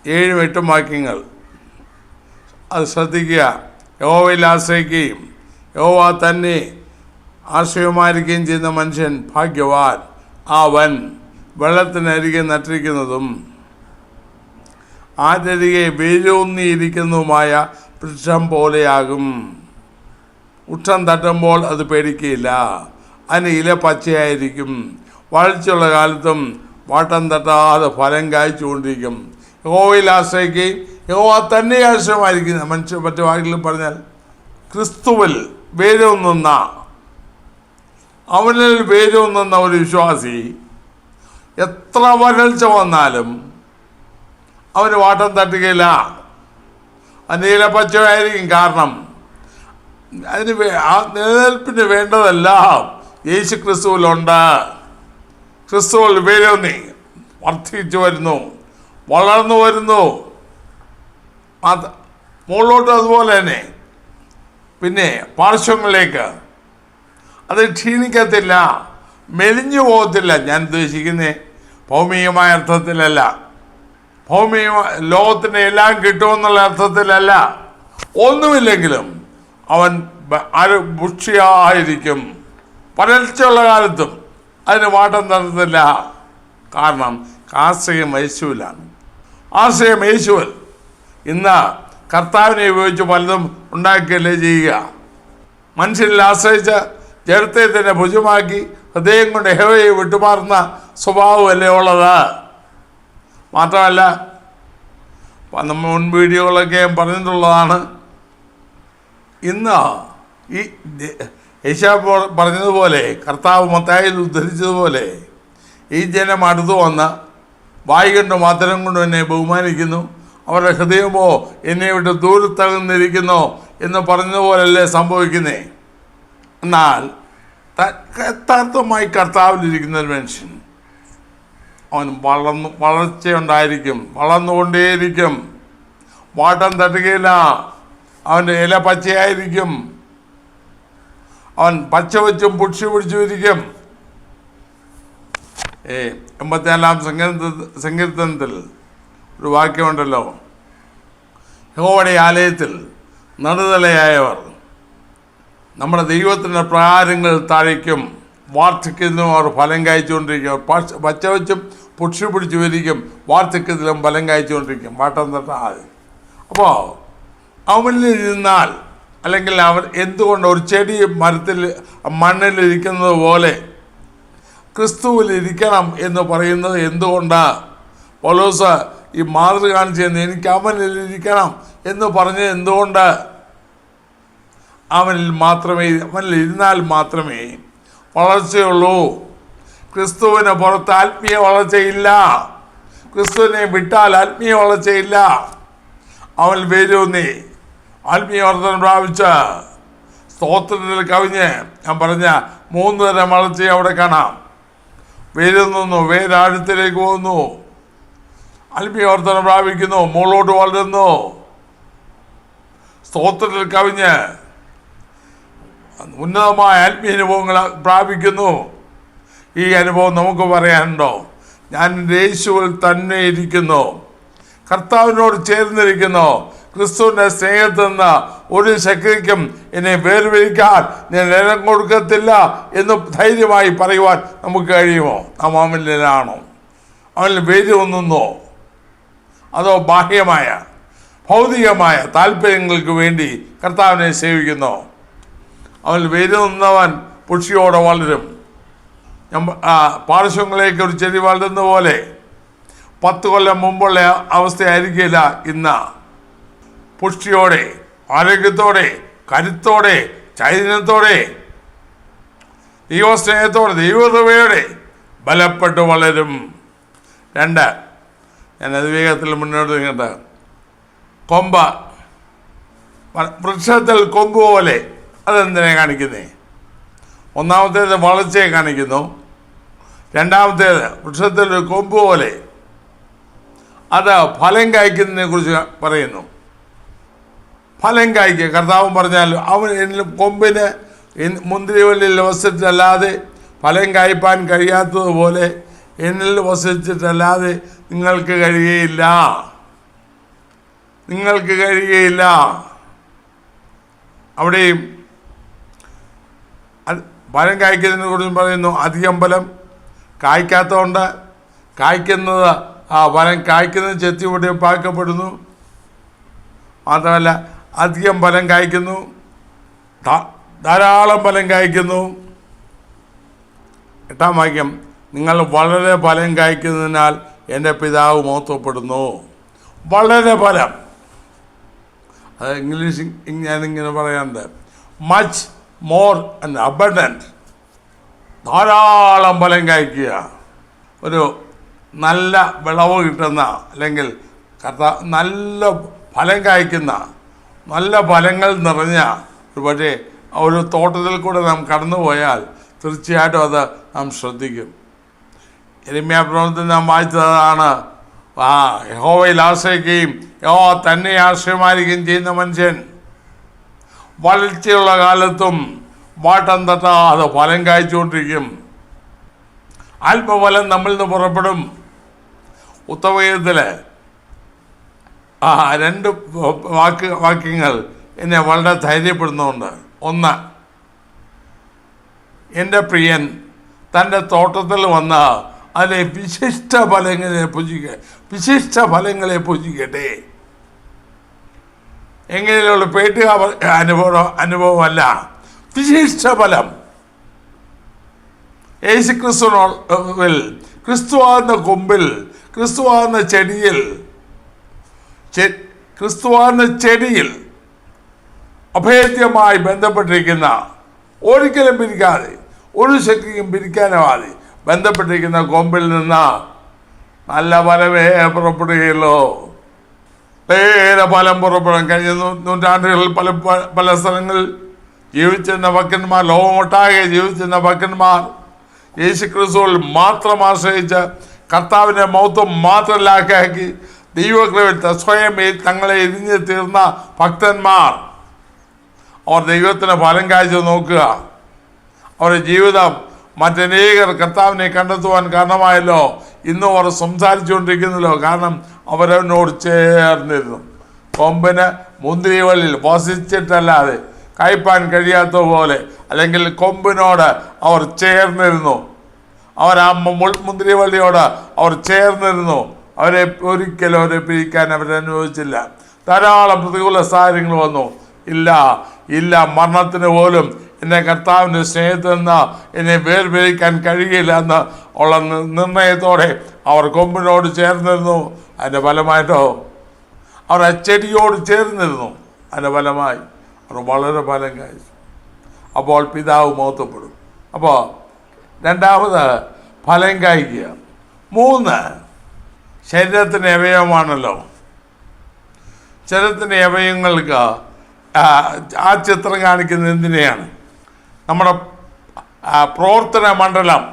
7-8 വാക്യങ്ങൾ അത് ശ്രദ്ധിക്കുക. യഹോവയിൽ ആശ്രയിക്കുകയും യഹോവ തന്നെ ആശ്രയമായിരിക്കുകയും ചെയ്യുന്ന മനുഷ്യൻ ഭാഗ്യവാൻ. അവൻ വെള്ളത്തിനരികെ നട്ടിരിക്കുന്നതും ആരരികെ വേരൂന്നിയിരിക്കുന്നതുമായ വൃക്ഷം പോലെയാകും. വൃക്ഷം തട്ടുമ്പോൾ അത് പേടിക്കുകയില്ല. അതിന് ഇല പച്ചയായിരിക്കും. വരൾച്ചയുള്ള കാലത്തും വാട്ടം തട്ടാതെ ഫലം കായ്ച്ചുകൊണ്ടിരിക്കും. യഹോവയിൽ ആശ്രയിക്കുകയും യഹോവ തന്നെ ആശ്രയമായിരിക്കുന്ന മനുഷ്യൻ, മറ്റു വാക്കുകളിൽ പറഞ്ഞാൽ ക്രിസ്തുവിൽ വേരൂന്നുന്ന, അവനിൽ വേരൂന്നുന്ന ഒരു വിശ്വാസി എത്ര വരൾച്ച വന്നാലും അവന് വാട്ടം തട്ടുകയില്ല. അതിൻ്റെ ഇല പച്ചയായിരിക്കും. കാരണം ആ നിലനിൽപ്പിന് വേണ്ടതെല്ലാം യേശു ക്രിസ്തുവിലുണ്ട്. ക്രിസ്തുവിൽ വേരൂന്നി വർദ്ധിച്ചു വരുന്നു, വളർന്നു വരുന്നു. മുകളിലോട്ട് അതുപോലെ തന്നെ. പിന്നെ പാർശ്വങ്ങളിലേക്ക് അത് ക്ഷീണിക്കത്തില്ല, മെലിഞ്ഞു പോകത്തില്ല. ഞാൻ ഉദ്ദേശിക്കുന്നത് ഭൗമികമായ അർത്ഥത്തിലല്ല, ലോകത്തിന് എല്ലാം കിട്ടുമെന്നുള്ള അർത്ഥത്തിലല്ല. ഒന്നുമില്ലെങ്കിലും അവൻ ഭക്ഷിയായിരിക്കും. വരൾച്ചയുള്ള കാലത്തും അതിന് വാട്ടം തരത്തില്ല. കാരണം ആശ്രയം യേശുവിലാണ്. ആശ്രയം യേശുവിൽ. ഇന്ന് കർത്താവിനെ ഉപയോഗിച്ച് പലതും ഉണ്ടാക്കുകയല്ലേ ചെയ്യുക. മനുഷ്യരിൽ ആശ്രയിച്ച് ജഡത്തെ തന്നെ ഭുജമാക്കി ഹൃദയം കൊണ്ട് യഹോവയെ വിട്ടുമാറുന്ന സ്വഭാവമല്ലേ ഉള്ളത്. മാത്രമല്ല, നമ്മൾ മുൻ വീഡിയോകളൊക്കെ പറഞ്ഞിട്ടുള്ളതാണ്. ഇന്ന് ഈ യേശയ്യാ പറഞ്ഞതുപോലെ, കർത്താവ് മത്തായിയിൽ ഉദ്ധരിച്ചതുപോലെ, ഈ ജനം അടുത്തു വന്ന് വായ് കൊണ്ട് മാത്രം കൊണ്ട് എന്നെ ബഹുമാനിക്കുന്നു, അവരുടെ ഹൃദയമോ എന്നെ വിട്ട് ദൂരത്തകന്നിരിക്കുന്നു എന്ന് പറഞ്ഞതുപോലല്ലേ സംഭവിക്കുന്നേ. എന്നാൽ യഥാർത്ഥമായി കർത്താവിലിരിക്കുന്ന ഒരു മനുഷ്യൻ, അവൻ വളർച്ചയുണ്ടായിരിക്കും, വളർന്നുകൊണ്ടേയിരിക്കും, വാട്ടം തട്ടുകയില്ല. അവൻ്റെ ഇല പച്ചയായിരിക്കും. അവൻ പച്ച വെച്ചും പുക്ഷി പിടിച്ചും ഇരിക്കും. 84-ാം സങ്കീർത്തനത്തിൽ ഒരു വാക്യമുണ്ടല്ലോ, യഹോവയുടെ ആലയത്തിൽ നടുതലയായവർ നമ്മുടെ ദൈവത്തിൻ്റെ പ്രകാരങ്ങൾ താഴേക്കും വാർദ്ധക്യത്തിലും അവർ ഫലം കായ്ച്ചുകൊണ്ടിരിക്കും. പച്ച വെച്ചും പുക്ഷി പിടിച്ചു വരിക്കും, വാർദ്ധക്യത്തിലും ഫലം കായ്ച്ചുകൊണ്ടിരിക്കും. വാട്ടം തട്ടാതെ. അപ്പോൾ അവനിലിരുന്നാൽ, അല്ലെങ്കിൽ അവൻ എന്തുകൊണ്ട് ഒരു ചെടി മണ്ണിലിരിക്കുന്നത് പോലെ ക്രിസ്തുവിലിരിക്കണം എന്ന് പറയുന്നത് എന്തുകൊണ്ടാണ്? പൗലോസ് ഈ മാതൃക കാണിച്ചു തന്നു. എനിക്ക് അവനിൽ ഇരിക്കണം എന്ന് പറഞ്ഞ് എന്തുകൊണ്ട്? അവനിൽ ഇരുന്നാൽ മാത്രമേ വളർച്ചയുള്ളൂ. ക്രിസ്തുവിന് പുറത്ത് ആത്മീയ വളർച്ചയില്ല. ക്രിസ്തുവിനെ വിട്ടാൽ ആത്മീയ വളർച്ചയില്ല. അവൻ വേരൂന്നി ആത്മീയ വർദ്ധനം പ്രാപിച്ച സ്തോത്രത്തിൽ കവിഞ്ഞ് ഞാൻ പറഞ്ഞ 3 തരം വളർച്ചയെ അവിടെ കാണാം. വേരുന്നു, വേരാഴത്തിലേക്ക് പോകുന്നു, ആത്മീയ വർദ്ധനം പ്രാപിക്കുന്നു, മുകളോട്ട് വളരുന്നു, സ്തോത്രത്തിൽ കവിഞ്ഞ് ഉന്നതമായ ആത്മീയ അനുഭവങ്ങൾ പ്രാപിക്കുന്നു. ഈ അനുഭവം നമുക്ക് പറയാനുണ്ടോ? ഞാൻ യേശുവിൽ തന്നെ ഇരിക്കുന്നു, കർത്താവിനോട് ചേർന്നിരിക്കുന്നു, ക്രിസ്തുവിൻ്റെ സ്നേഹത്തിൽ നിന്ന് ഒരു ശക്തിക്കും എന്നെ വേർപിരിക്കാൻ ഞാൻ ഇടം കൊടുക്കത്തില്ല എന്ന് ധൈര്യമായി പറയുവാൻ നമുക്ക് കഴിയുമോ? നാം അവനിലാണോ? അവനിൽ വേരുന്നോ? അതോ ബാഹ്യമായ ഭൗതികമായ താല്പര്യങ്ങൾക്ക് വേണ്ടി കർത്താവിനെ സേവിക്കുന്നോ? അവൻ വേരുന്നവൻ പുഷ്ടിയോടെ വളരും. പാർശ്വങ്ങളിലേക്ക് ഒരു ചെടി വളരുന്ന പോലെ 10 കൊല്ലം മുമ്പുള്ള അവസ്ഥയായിരിക്കില്ല ഇന്ന്. പുഷ്ടിയോടെ, ആരോഗ്യത്തോടെ, കരുത്തോടെ, ചൈതന്യത്തോടെ, ദൈവസ്നേഹത്തോടെ, ദൈവകൃപയോടെ ബലപ്പെട്ട് വളരും. 2, ഞാനത് വേഗത്തിൽ മുന്നോട്ട് നീങ്ങട്ടെ. കൊമ്പ്, വൃക്ഷത്തിൽ കൊമ്പ് പോലെ. അതെന്തിനെ കാണിക്കുന്നേ? ഒന്നാമത്തേത് വളർച്ചയെ കാണിക്കുന്നു. രണ്ടാമത്തേത് വൃക്ഷത്തിൽ ഒരു കൊമ്പ് പോലെ, അത് ഫലം കായ്ക്കുന്നതിനെ കുറിച്ച് പറയുന്നു. ഫലം കായ്ക്കുക. കർത്താവ് പറഞ്ഞാൽ അവൻ കൊമ്പിന് മുന്തിരിവള്ളിയിൽ വസിച്ചിട്ടല്ലാതെ ഫലം കായ്പാൻ കഴിയാത്തതുപോലെ എന്നിൽ വസിച്ചിട്ടല്ലാതെ നിങ്ങൾക്ക് കഴിയുകയില്ല. അവിടെയും ഫലം കായ്ക്കുന്നതിനെ കുറിച്ച് പറയുന്നു. അധികം ഫലം കായ്ക്കാത്തതുകൊണ്ട് കായ്ക്കുന്നത് ഫലം കായ്ക്കുന്നത് ചെത്തിപ്പൊട്ടി പാക്കപ്പെടുന്നു. മാത്രമല്ല അധികം ഫലം കായ്ക്കുന്നു, ധാരാളം ഫലം കായ്ക്കുന്നു. 8-ാം വാക്യം, നിങ്ങൾ വളരെ ഫലം കായ്ക്കുന്നതിനാൽ എൻ്റെ പിതാവ് മഹത്വപ്പെടുന്നു. വളരെ ഫലം, അത് ഇംഗ്ലീഷ് ഞാനിങ്ങനെ പറയാറുണ്ട്, മച്ച് മോർ ആൻഡ് അബണ്ടൻറ്റ്. ധാരാളം ഫലം കായ്ക്കുക, ഒരു നല്ല വിളവ് കിട്ടുന്ന, അല്ലെങ്കിൽ നല്ല ഫലം കായ്ക്കുന്ന, നല്ല ഫലങ്ങൾ നിറഞ്ഞ പക്ഷേ ഒരു തോട്ടത്തിൽ കൂടെ നാം കടന്നു പോയാൽ തീർച്ചയായിട്ടും അത് നാം ശ്രദ്ധിക്കും. യെരമ്യാ പ്രവചനത്തിൽ നാം വായിച്ചതാണ്, യഹോവയിൽ ആശ്രയിക്കുകയും യഹോവ തന്നെ ആശ്രയമായിരിക്കുകയും ചെയ്യുന്ന മനുഷ്യൻ വളർച്ചയുള്ള കാലത്തും വാട്ടം തട്ടാതെ ഫലം കായ്ച്ചുകൊണ്ടിരിക്കും. ആത്മഫലം നമ്മളിൽ നിന്ന് പുറപ്പെടും. ഉത്തമഗീതത്തിൽ 2 വാക്യങ്ങൾ എന്നെ വളരെ ധൈര്യപ്പെടുന്നുണ്ട്. 1, എൻ്റെ പ്രിയൻ തൻ്റെ തോട്ടത്തിൽ വന്ന് അതിലെ വിശിഷ്ട ഫലങ്ങളെ പൂജിക്കട്ടെ. എങ്ങനെയുള്ള പേട്ട് അനുഭവമല്ല, വിശിഷ്ട ഫലം. യേശു ക്രിസ്തുവിൽ, ക്രിസ്തുവാകുന്ന കൊമ്പിൽ, ക്രിസ്തുവാകുന്ന ചെടിയിൽ അഭേദ്യമായി ബന്ധപ്പെട്ടിരിക്കുന്ന, ഒരിക്കലും പിരിക്കാതെ, ഒരു ശക്തിക്കും പിരിക്കാനാവാതെ ബന്ധപ്പെട്ടിരിക്കുന്ന കൊമ്പിൽ നിന്ന് നല്ല ഫലമേ പുറപ്പെടുകയുള്ളൂ. വേറെ ഫലം പുറപ്പെടാൻ കഴിഞ്ഞ നൂറ്റാണ്ടുകളിൽ പല സ്ഥലങ്ങളിൽ ജീവിച്ചിരുന്ന ഭക്തന്മാർ, ലോകമൊട്ടാകെ ജീവിച്ചിരുന്ന ഭക്തന്മാർ യേശു ക്രിസ്തുവിൽ മാത്രം ആശ്രയിച്ച് കർത്താവിൻ്റെ മഹത്വം മാത്രം ലാക്കാക്കി ദൈവകൃപയിൽ സ്വയം തങ്ങളെ എരിഞ്ഞു തീർന്ന ഭക്തന്മാർ, അവർ ദൈവത്തിന് ഫലം കാഴ്ച നോക്കുക. അവരുടെ ജീവിതം മറ്റനേകർ കർത്താവിനെ കണ്ടെത്തുവാൻ കാരണമായല്ലോ. ഇന്നും അവർ സംസാരിച്ചുകൊണ്ടിരിക്കുന്നല്ലോ. കാരണം അവരവനോട് ചേർന്നിരുന്നു. കൊമ്പിന് മുന്തിരിവള്ളിയിൽ വസിച്ചിട്ടല്ലാതെ കായ്പാൻ കഴിയാത്ത പോലെ, അല്ലെങ്കിൽ കൊമ്പിനോട് അവർ ചേർന്നിരുന്നു. അവർ ആ മുന്തിരിവള്ളിയോട് അവർ ചേർന്നിരുന്നു. അവരെ ഒരിക്കലും അവരെ പിരിക്കാൻ അവരനുഭവിച്ചില്ല. ധാരാളം പ്രതികൂല സാഹചര്യങ്ങൾ വന്നു. ഇല്ല, മരണത്തിന് പോലും എൻ്റെ കർത്താവിൻ്റെ സ്നേഹത്തിൽ നിന്ന് എന്നെ വേർപിരിക്കാൻ കഴിയില്ല എന്ന് ഉള്ള നിർണയത്തോടെ അവർ കൊമ്പിനോട് ചേർന്നിരുന്നു. അതിൻ്റെ ഫലമായിട്ടോ അവർ ആ ചെടിയോട് ചേർന്നിരുന്നു. അതിൻ്റെ ഫലമായി അവർ വളരെ ഫലം കഴിച്ചു. അപ്പോൾ പിതാവ് മഹത്വപ്പെടും. അപ്പോൾ രണ്ടാമത് ഫലം കായ്ക്കുക. 3 ശരീരത്തിൻ്റെ അവയവമാണല്ലോ. ശരീരത്തിൻ്റെ അവയവങ്ങൾക്ക് ആ ചിത്രം കാണിക്കുന്നത് എന്തിനെയാണ്? നമ്മുടെ പ്രവർത്തന മണ്ഡലം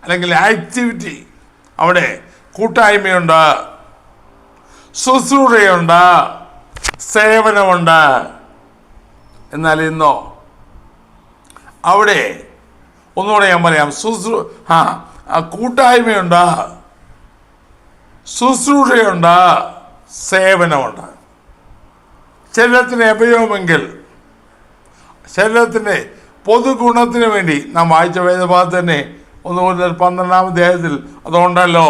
അല്ലെങ്കിൽ ആക്ടിവിറ്റി. അവിടെ കൂട്ടായ്മയുണ്ട്, ശുശ്രൂഷയുണ്ട്, സേവനമുണ്ട്. എന്നാൽ ഇന്നോ അവിടെ ഒന്നുകൂടെ ഞാൻ പറയാം, കൂട്ടായ്മയുണ്ട്, ശുശ്രൂഷയുണ്ട്, സേവനമുണ്ട്. ശരീരത്തിന് ഉപയോഗമെങ്കിൽ ശരീരത്തിൻ്റെ പൊതുഗുണത്തിന് വേണ്ടി നാം വായിച്ച വേദഭാഗത്ത് തന്നെ 1-12 അധ്യായത്തിൽ അതുകൊണ്ടല്ലോ,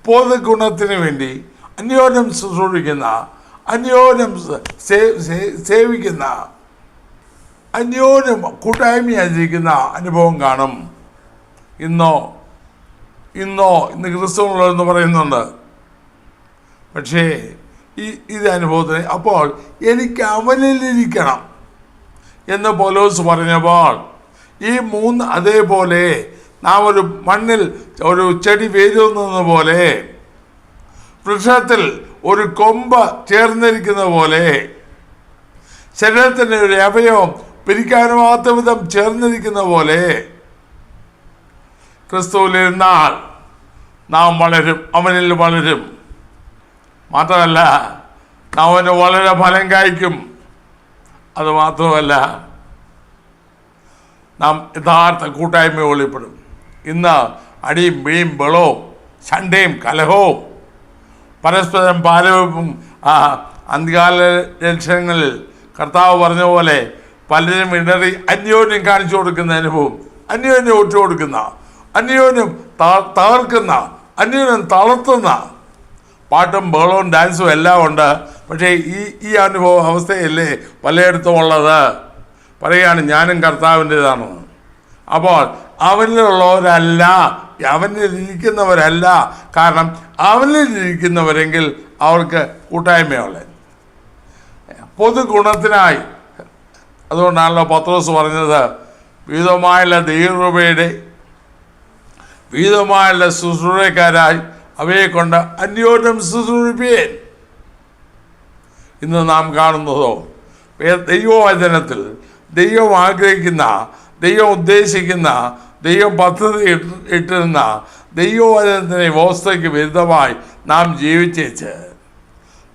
പൊതുഗുണത്തിന് വേണ്ടി അന്യോന്യം ശുശ്രൂഷിക്കുന്ന, അന്യോന്യം സേവിക്കുന്ന, അന്യോന്യം കൂട്ടായ്മയായിരിക്കുന്ന അനുഭവം കാണും. ഇന്ന് ക്രിസ്തുവെന്ന് പറയുന്നുണ്ട്. പക്ഷേ ഇത് അനുഭവത്തിന് അപ്പോൾ എനിക്ക് അവനിലിരിക്കണം എന്ന് പൗലോസ് പറഞ്ഞപ്പോൾ ഈ 3 അതേപോലെ നാം ഒരു മണ്ണിൽ ഒരു ചെടി വേരുന്നത് പോലെ, വൃക്ഷത്തിൽ ഒരു കൊമ്പ് ചേർന്നിരിക്കുന്ന പോലെ, ശരീരത്തിൻ്റെ ഒരു അവയവം പിരിക്കാനുമാകാത്ത വിധം ചേർന്നിരിക്കുന്ന പോലെ ക്രിസ്തുവിലിരുന്നാൽ നാം വളരും, അവനിൽ വളരും. മാത്രമല്ല നാം അവന് വളരെ ഫലം കായ്ക്കും. അതുമാത്രമല്ല നാം യഥാർത്ഥ കൂട്ടായ്മ വെളിപ്പെടും. ഇന്ന് അടിയും പിടിയും ബഹളവും ശണ്ടയും കലഹവും പരസ്പരം പാലവെപ്പും അന്ത്യകാല ലക്ഷ്യങ്ങളിൽ കർത്താവ് പറഞ്ഞ പോലെ പലരും ഇടറി അന്യോന്യം കാണിച്ചു കൊടുക്കുന്ന അനുഭവം, അന്യോന്യം ഒറ്റ കൊടുക്കുന്ന, അന്യോന്യം തകർക്കുന്ന, അന്യോന്യം തളർത്തുന്ന പാട്ടും ബഹളവും ഡാൻസും എല്ലാം ഉണ്ട്. പക്ഷേ ഈ അനുഭവ അവസ്ഥയല്ലേ പലയിടത്തും ഉള്ളത്. പറയുകയാണ് ഞാനും കർത്താവിൻ്റെതാണെന്ന്. അപ്പോൾ അവനിലുള്ളവരല്ല, അവനിലിരിക്കുന്നവരല്ല. കാരണം അവനിലിരിക്കുന്നവരെങ്കിൽ അവർക്ക് കൂട്ടായ്മയുള്ള പൊതുഗുണത്തിനായി. അതുകൊണ്ടാണല്ലോ പത്രോസ് പറഞ്ഞത്, വിവിധമായുള്ള ദൈവകൃപയുടെ വിവിധമായുള്ള ശുശ്രൂഷക്കാരായി അവയെ കൊണ്ട് അന്യോന്യം ശുശ്രൂഷിപ്പീൻ. ഇന്ന് നാം കാണുന്നതോ ദൈവവചനത്തിൽ ദൈവം ആഗ്രഹിക്കുന്ന, ദൈവം ഉദ്ദേശിക്കുന്ന, ദൈവം പദ്ധതി ഇട്ടിരുന്ന ദൈവവചനത്തിൻ്റെ വ്യവസ്ഥയ്ക്ക് വിരുദ്ധമായി നാം ജീവിച്ചേച്ച്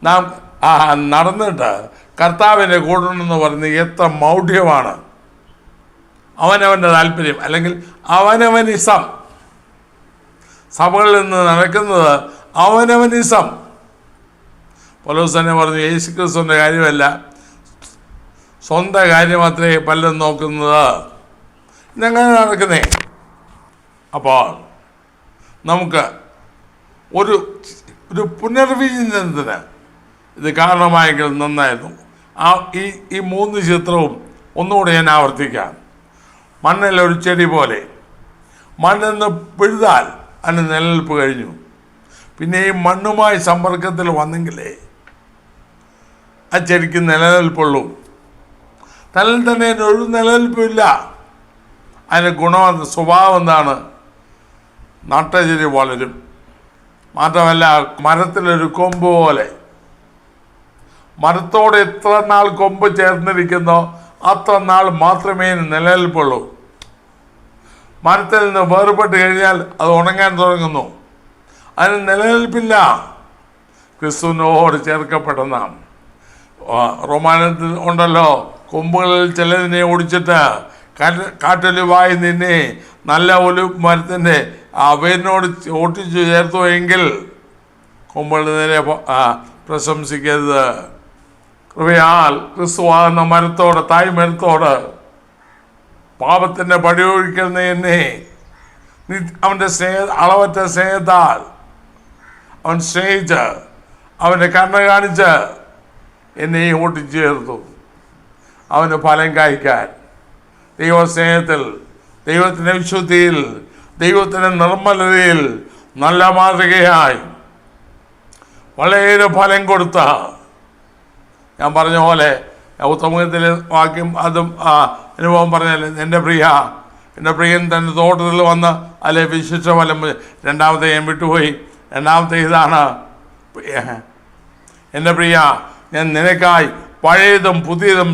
നാം നടന്നിട്ട് കർത്താവിൻ്റെ കൂടണമെന്ന് പറയുന്നത് എത്ര മൗഢ്യമാണ്. അവനവൻ്റെ താല്പര്യം അല്ലെങ്കിൽ അവനവനിസം. സഭകളിൽ നിന്ന് നടക്കുന്നത് അവനവനിസം. പൗലോസ് തന്നെ പറഞ്ഞു, യേശുക്രിസ്തുവിൻ്റെ കാര്യമല്ല, സ്വന്തം കാര്യം മാത്രമേ പലരും നോക്കുന്നത്. ഇതങ്ങനെ നടക്കുന്നേ. അപ്പോൾ നമുക്ക് ഒരു പുനർവിചിന്തനത്തിന് ഇത് കാരണമായെങ്കിൽ നന്നായിരുന്നു. ഈ 3 ചിത്രവും ഒന്നുകൂടെ ഞാൻ ആവർത്തിക്കാം. മണ്ണിലൊരു ചെടി പോലെ, മണ്ണെന്ന് പിഴുതാൽ അതിന് നിലനിൽപ്പ് കഴിഞ്ഞു. പിന്നെ ഈ മണ്ണുമായി സമ്പർക്കത്തിൽ വന്നെങ്കിലേ ആ ചെടിക്ക് നിലനിൽപ്പുള്ളൂ. തന്നിൽ തന്നെ ഒരു നിലനിൽപ്പില്ല. അതിൻ്റെ സ്വഭാവം എന്താണ്? നട്ട ചെടി വളരും. മാത്രമല്ല മരത്തിലൊരു കൊമ്പ് പോലെ, മരത്തോട് എത്ര നാൾ കൊമ്പ് ചേർന്നിരിക്കുന്നോ അത്ര നാൾ മാത്രമേ നിലനിൽപ്പുള്ളൂ. മരത്തിൽ നിന്ന് വേർപെട്ട് കഴിഞ്ഞാൽ അത് ഉണങ്ങാൻ തുടങ്ങുന്നു, അതിന് നിലനിൽപ്പില്ല. ക്രിസ്തുവിനോട് ചേർക്കപ്പെട്ട നാം റോമാനത്തിൽ ഉണ്ടല്ലോ, കൊമ്പുകളിൽ ചിലതിനെ ഓടിച്ചിട്ട് കാറ്റൊലിവായി നിന്നെ നല്ല ഒരു മരത്തിൻ്റെ വേരിനോട് ഓട്ടിച്ചു ചേർത്തു എങ്കിൽ കൊമ്പുകളുടെ നേരെ പ്രശംസിക്കരുത്. കൃപയാൽ ക്രിസ്തുവാകുന്ന മരത്തോട്, തായ് മരത്തോട് പാപത്തിൻ്റെ പടിയൊഴിക്കുന്ന എന്നെ അവൻ്റെ അളവറ്റ സ്നേഹത്താൽ അവൻ സ്നേഹിച്ച് അവൻ്റെ കരുണ കാണിച്ച് എന്നെ ഓട്ടിച്ചു ചേർത്തു. അവന് ഫലം കായ്ക്കാൻ ദൈവസ്നേഹത്തിൽ, ദൈവത്തിൻ്റെ വിശുദ്ധിയിൽ, ദൈവത്തിൻ്റെ നിർമ്മലതയിൽ നല്ല മാതൃകയായി വളരെ ഫലം കൊടുത്ത, ഞാൻ പറഞ്ഞ പോലെ ഉത്തമത്തിലെ വാക്യം അതും അനുഭവം പറഞ്ഞാൽ, എൻ്റെ പ്രിയൻ തൻ്റെ തോട്ടത്തിൽ വന്ന് അല്ലെ വിശിഷ്ട ഫലം. രണ്ടാമത്തെ ഞാൻ വിട്ടുപോയി. രണ്ടാമത്തെ ഇതാണ്, എൻ്റെ പ്രിയ, ഞാൻ നിനക്കായി പഴയതും പുതിയതും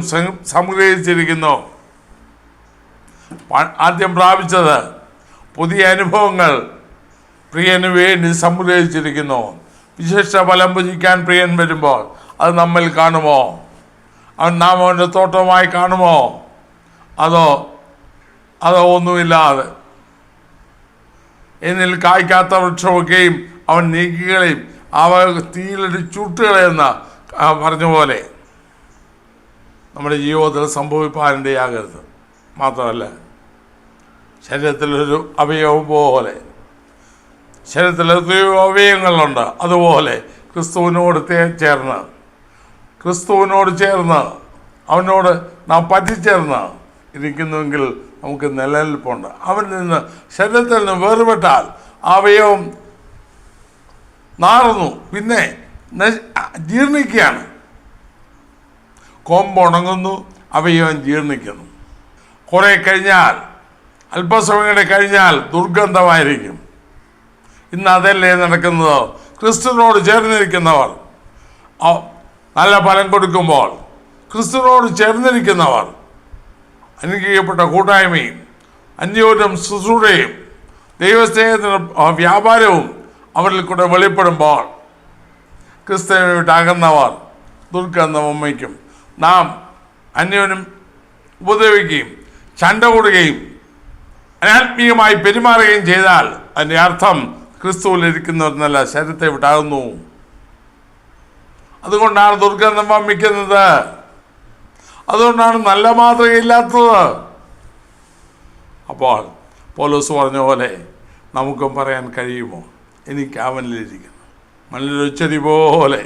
സംഗ്രഹിച്ചിരിക്കുന്നു. ആദ്യം പ്രാപിച്ചത് പുതിയ അനുഭവങ്ങൾ പ്രിയന് വേണ്ടി സംഗ്രഹിച്ചിരിക്കുന്നു. വിശിഷ്ട ഫലം ഭുജിക്കാൻ പ്രിയൻ വരുമ്പോൾ അത് നമ്മിൽ കാണുമോ? നാം അവൻ്റെ തോട്ടമായി കാണുമോ? അതോ ഒന്നുമില്ലാതെ എന്നിൽ കായ്ക്കാത്ത വൃക്ഷമൊക്കെയും അവൻ നീക്കികളെയും അവ തീയിലൊരു ചുട്ടുകളെന്ന പറഞ്ഞ പോലെ നമ്മുടെ ജീവിതത്തിൽ സംഭവിപ്പാനിടയാകരുത്. മാത്രമല്ല, ശരീരത്തിലൊരു അവയവം പോലെ, ശരീരത്തിൽ എത്രയോ അവയവങ്ങളുണ്ട്, അതുപോലെ ക്രിസ്തുവിനോട് ചേർന്ന് അവനോട് നാം പറ്റിച്ചേർന്ന് ഇരിക്കുന്നുവെങ്കിൽ നമുക്ക് നിലനിൽപ്പുണ്ട്. അവനിൽ നിന്ന്, ശരീരത്തിൽ നിന്ന് വേർപെട്ടാൽ അവയവം നാറുന്നു, പിന്നെ ജീർണിക്കുകയാണ്. കൊമ്പുണങ്ങുന്നു, അവയവം ജീർണിക്കുന്നു. കുറേ കഴിഞ്ഞാൽ, അല്പസമയം കഴിഞ്ഞാൽ ദുർഗന്ധമായിരിക്കും. ഇന്ന് അതല്ലേ നടക്കുന്നത്? ക്രിസ്തുവിനോട് ചേർന്നിരിക്കുന്നവർ നല്ല ഫലം കൊടുക്കുമ്പോൾ, ക്രിസ്തുവിനോട് ചേർന്നിരിക്കുന്നവർ അനുഗ്രഹിക്കപ്പെട്ട കൂട്ടായ്മയും അന്യോന്യം ശുശ്രൂഷയും ദൈവസ്നേഹത്തിന് വ്യാപാരവും അവരിൽ കൂടെ വെളിപ്പെടുമ്പോൾ, ക്രിസ്തുവിനെ വിട്ടകന്നവർ ദുർഗന്ധം വയ്ക്കും. നാം അന്യോന്യം ഉപദ്രവിക്കുകയും ചണ്ട കൂടുകയും അനാത്മീയമായി പെരുമാറുകയും ചെയ്താൽ അതിൻ്റെ അർത്ഥം ക്രിസ്തുവിലിരിക്കുന്നവരെന്നല്ല, ശരീരത്തെ വിട്ടാകുന്നു. അതുകൊണ്ടാണ് ദുർഗന്ധം വമിക്കുന്നത്. അതുകൊണ്ടാണ് നല്ല മാതൃകയില്ലാത്തത്. അപ്പോൾ പൗലോസ് പറഞ്ഞ പോലെ നമുക്കും പറയാൻ കഴിയുമോ? എനിക്ക് അവനിലിരിക്കണം, മണ്ണിലൊച്ചരി പോലെ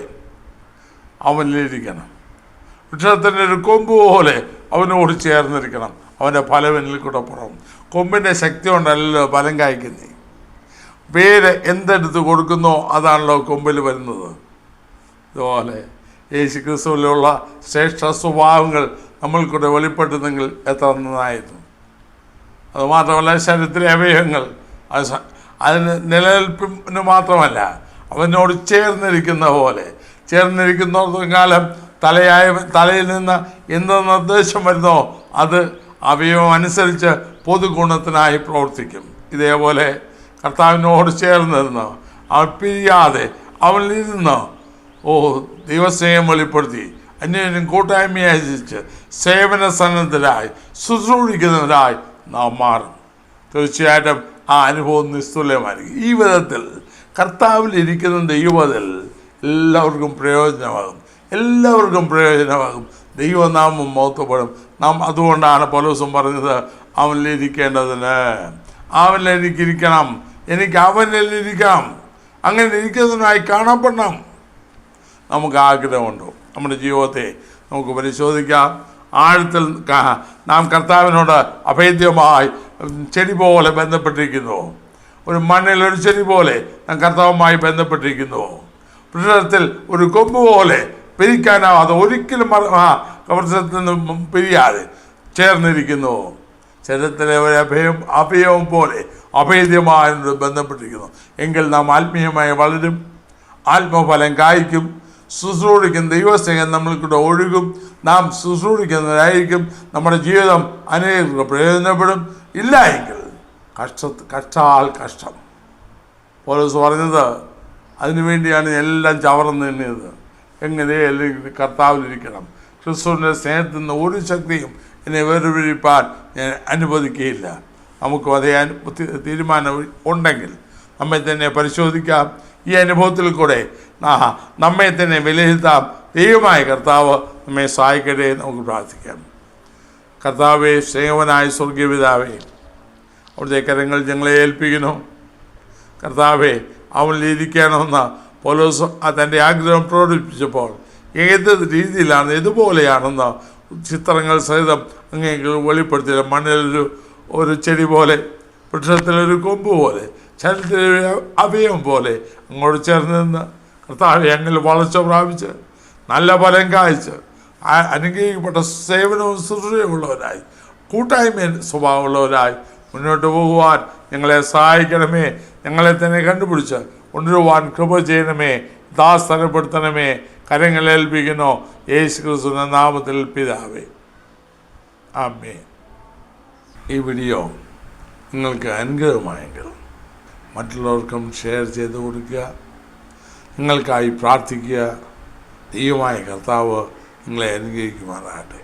അവനിലിരിക്കണം. വൃക്ഷത്തിൻ്റെ ഒരു കൊമ്പ് പോലെ അവനോട് ചേർന്നിരിക്കണം. അവൻ്റെ ഫലം എന്നിൽ കൂടെ പുറം. കൊമ്പിൻ്റെ ശക്തി കൊണ്ടല്ലോ ഫലം കായ്ക്കുന്നേ. വേര് എന്തെടുത്ത് കൊടുക്കുന്നോ അതാണല്ലോ കൊമ്പിൽ വരുന്നത്. ഇതുപോലെ യേശു ക്രിസ്തുവിലുള്ള ശ്രേഷ്ഠ സ്വഭാവങ്ങൾ നമ്മൾക്കൂടെ വെളിപ്പെടുന്നെങ്കിൽ എത്ര നന്നായിരുന്നു. അതുമാത്രമല്ല, ശരീരത്തിലെ അവയവങ്ങൾ അതിന് നിലനിൽപ്പിന് മാത്രമല്ല, അവനോട് ചേർന്നിരിക്കുന്ന പോലെ, ചേർന്നിരിക്കുന്നിടത്തോളം കാലം തലയിൽ നിന്ന് എന്ത് നിർദ്ദേശം വരുന്നോ അത് അവയവം അനുസരിച്ച് പൊതുഗുണത്തിനായി പ്രവർത്തിക്കും. ഇതേപോലെ കർത്താവിനോട് ചേർന്നിരുന്ന് അവൻ പിരിയാതെ അവനിലിരുന്ന് ദൈവസ്നേഹം വെളിപ്പെടുത്തി അന്യോന്യം കൂട്ടായ്മയായി സേവന സന്നദ്ധരായി ശുശ്രൂഷിക്കുന്നവരായി നാം മാറും. തീർച്ചയായിട്ടും ആ അനുഭവം നിസ്തുല്യമായിരിക്കും. ഈ വിധത്തിൽ കർത്താവിലിരിക്കുന്ന ദൈവത്തിൽ എല്ലാവർക്കും പ്രയോജനമാകും. ദൈവനാമം മഹത്വപ്പെടും. നാം അതുകൊണ്ടാണ് പൗലോസും പറഞ്ഞത്, അവനിലിരിക്കേണ്ടതിന് അവനിലിരിക്കണം, എനിക്ക് അവനിലിരിക്കണം, അങ്ങനെ ഇരിക്കുന്നതിനായി കാണപ്പെടണം. നമുക്ക് ആഗ്രഹമുണ്ടോ? നമ്മുടെ ജീവിതത്തെ നമുക്ക് പരിശോധിക്കാം. ആഴത്തിൽ നാം കർത്താവിനോട് അഭേദ്യമായി ചെടി പോലെ ബന്ധപ്പെട്ടിരിക്കുന്നു. ഒരു മണ്ണിലൊരു ചെടി പോലെ നാം കർത്താവുമായി ബന്ധപ്പെട്ടിരിക്കുന്നു. വൃക്ഷത്തിൽ ഒരു കൊമ്പ് പോലെ പിരിക്കാനാവാതെ, ഒരിക്കലും വൃക്ഷത്തിൽ നിന്ന് പിരിയാതെ ചേർന്നിരിക്കുന്നു. ശരീരത്തിലെ ഒരു അഭയവും പോലെ അഭേദ്യമായി ബന്ധപ്പെട്ടിരിക്കുന്നു. എങ്കിൽ നാം ആത്മീയമായി വളരും, ആത്മഫലം കായ്ക്കും, ശുശ്രൂഷിക്കും, ദൈവസ്നേഹം നമ്മളിൽ കൂടെ ഒഴുകും, നാം ശുശ്രൂഷിക്കുന്നവരായിരിക്കും. നമ്മുടെ ജീവിതം അനേകർക്ക് പ്രയോജനപ്പെടും. ഇല്ല എങ്കിൽ കഷ്ടം. പൗലോസ് പറഞ്ഞത് അതിനുവേണ്ടിയാണ് എല്ലാം ചവർന്ന് നിന്നത്. എങ്ങനെ അല്ലെങ്കിൽ കർത്താവിലിരിക്കണം. ക്രിസ്തുവിൻ്റെ സ്നേഹത്തിൽ നിന്ന് ഒരു ശക്തിയും എന്നെ വേർപിരിപ്പാൻ ഞാൻ അനുവദിക്കുകയില്ല. നമുക്കും അതേ തീരുമാനം ഉണ്ടെങ്കിൽ നമ്മെ തന്നെ പരിശോധിക്കാം. ഈ അനുഭവത്തിൽ കൂടെ നമ്മെ തന്നെ വിലയിരുത്താം. ദൈവമായ കർത്താവ് നമ്മെ സഹായിക്കട്ടെ. നമുക്ക് പ്രാർത്ഥിക്കാം. കർത്താവേ, സ്നേഹവനായ സ്വർഗീയ പിതാവേ, അവിടുത്തെ കരങ്ങൾ ഞങ്ങളെ ഏൽപ്പിക്കുന്നു. കർത്താവേ, അവനിലിരിക്കണമെന്ന് പൗലോസ് തൻ്റെ ആഗ്രഹം പ്രകടിപ്പിച്ചപ്പോൾ ഏത് രീതിയിലാണ്, ഇതുപോലെയാണെന്ന് ചിത്രങ്ങൾ സഹിതം അങ്ങേക്ക് വെളിപ്പെടുത്തിയില്ല. മണ്ണിലൊരു ഒരു ചെടി പോലെ, വൃക്ഷത്തിലൊരു കൊമ്പ് പോലെ, ശരീരത്തിലൊരു അവയവം പോലെ അങ്ങോട്ട് ചേർന്ന് നിന്ന് കർത്താവ് എന്നിൽ വളർച്ച പ്രാപിച്ച് നല്ല ഫലം കായ്ച്ച് അനുഗ്രഹിക്കപ്പെട്ട സേവനവും ശുശ്രൂഷയുള്ളവരായി കൂട്ടായ്മ സ്വഭാവമുള്ളവരായി മുന്നോട്ട് പോകുവാൻ ഞങ്ങളെ സഹായിക്കണമേ. ഞങ്ങളെ തന്നെ കണ്ടുപിടിച്ച് കൊണ്ടുവരുവാൻ കൃപ ചെയ്യണമേ. ദാസ്തരപ്പെടുത്തണമേ. കരങ്ങളേൽപ്പിക്കണോ യേശു ക്രിസ്തുവിന്റെ നാമത്തിൽ പിതാവേ, ആമേൻ. ഈ വീഡിയോ നിങ്ങൾക്ക് അനുഗ്രഹമായെങ്കിൽ മറ്റുള്ളവർക്കും ഷെയർ ചെയ്ത് കൊടുക്കുക. നിങ്ങൾക്കായി പ്രാർത്ഥിക്കുക. ദൈവമായ കർത്താവ് നിങ്ങളെ അനുഗ്രഹിക്കുമാറാകട്ടെ.